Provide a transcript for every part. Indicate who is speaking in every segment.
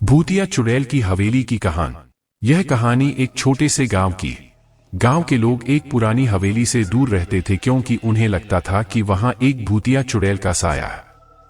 Speaker 1: भूतिया चुड़ैल की हवेली की कहानी। यह कहानी एक छोटे से गांव की है। गांव के लोग एक पुरानी हवेली से दूर रहते थे क्योंकि उन्हें लगता था कि वहां एक भूतिया चुड़ैल का साया है।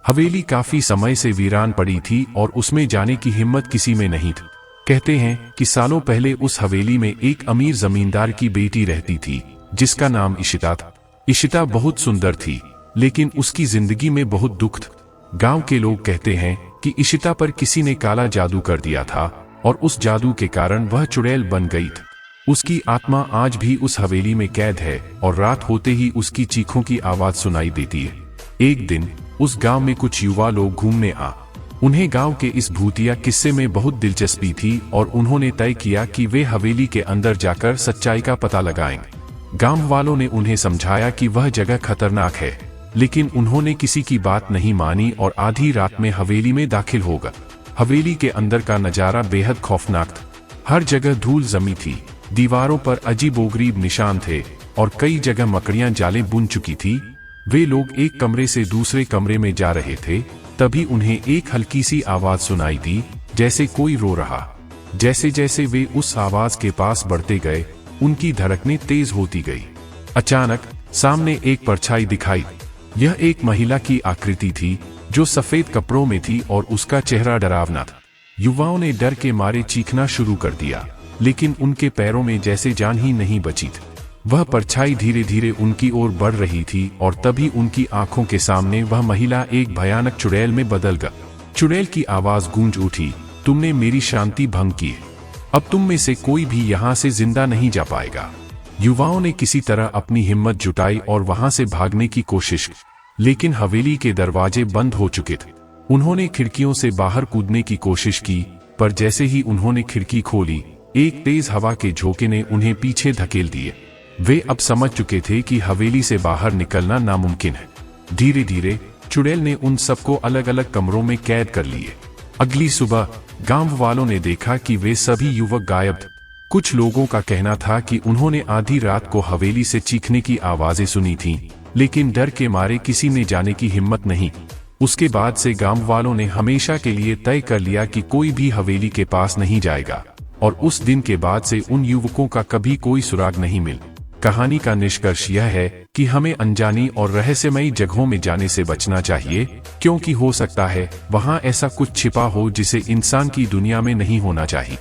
Speaker 1: हवेली काफी समय से वीरान पड़ी थी और उसमें जाने की हिम्मत किसी में नहीं थी। कहते हैं कि सालों पहले उस हवेली में एक अमीर जमींदार की बेटी रहती थी जिसका नाम इशिता था। इशिता बहुत सुंदर थी लेकिन उसकी जिंदगी में बहुत दुख था। गांव के लोग कहते हैं कि इशिता पर किसी ने काला जादू कर दिया था और उस जादू के कारण वह चुड़ैल बन गई थी। उसकी आत्मा आज भी उस हवेली में कैद है और रात होते ही उसकी चीखों की आवाज सुनाई देती है। एक दिन उस गांव में कुछ युवा लोग घूमने आ उन्हें गांव के इस भूतिया किस्से में बहुत दिलचस्पी थी और उन्होंने तय किया कि वे हवेली के अंदर जाकर सच्चाई का पता लगाएंगे। गांव वालों ने उन्हें समझाया कि वह जगह खतरनाक है, लेकिन उन्होंने किसी की बात नहीं मानी और आधी रात में हवेली में दाखिल हो गए। हवेली के अंदर का नजारा बेहद खौफनाक था। हर जगह धूल जमी थी, दीवारों पर अजीबोगरीब निशान थे और कई जगह मकड़ियां जाले बुन चुकी थी। वे लोग एक कमरे से दूसरे कमरे में जा रहे थे, तभी उन्हें एक हल्की सी आवाज सुनाई दी, जैसे कोई रो रहा। जैसे जैसे वे उस आवाज के पास बढ़ते गए, उनकी धड़कनें तेज होती गई। अचानक सामने एक परछाई दिखाई। यह एक महिला की आकृति थी जो सफेद कपड़ों में थी और उसका चेहरा डरावना था। युवाओं ने डर के मारे चीखना शुरू कर दिया, लेकिन उनके पैरों में जैसे जान ही नहीं बची थी। वह परछाई धीरे धीरे उनकी ओर बढ़ रही थी और तभी उनकी आंखों के सामने वह महिला एक भयानक चुड़ैल में बदल गई। चुड़ैल की आवाज गूंज उठी, तुमने मेरी शांति भंग की है, अब तुम में से कोई भी यहाँ से जिंदा नहीं जा पाएगा। युवाओं ने किसी तरह अपनी हिम्मत जुटाई और वहां से भागने की कोशिश की, लेकिन हवेली के दरवाजे बंद हो चुके थे। उन्होंने खिड़कियों से बाहर कूदने की कोशिश की, पर जैसे ही उन्होंने खिड़की खोली, एक तेज हवा के झोंके ने उन्हें पीछे धकेल दिए। वे अब समझ चुके थे कि हवेली से बाहर निकलना नामुमकिन है। धीरे धीरे चुड़ैल ने उन सबको अलग अलग कमरों में कैद कर लिए। अगली सुबह गांव वालों ने देखा कि वे सभी युवक गायब थे। कुछ लोगों का कहना था कि उन्होंने आधी रात को हवेली से चीखने की आवाजें सुनी थीं, लेकिन डर के मारे किसी ने जाने की हिम्मत नहीं। उसके बाद से गांव वालों ने हमेशा के लिए तय कर लिया कि कोई भी हवेली के पास नहीं जाएगा, और उस दिन के बाद से उन युवकों का कभी कोई सुराग नहीं मिला। कहानी का निष्कर्ष यह है कि हमें अनजानी और रहस्यमयी जगहों में जाने से बचना चाहिए, क्योंकि हो सकता है वहां ऐसा कुछ छिपा हो जिसे इंसान की दुनिया में नहीं होना चाहिए।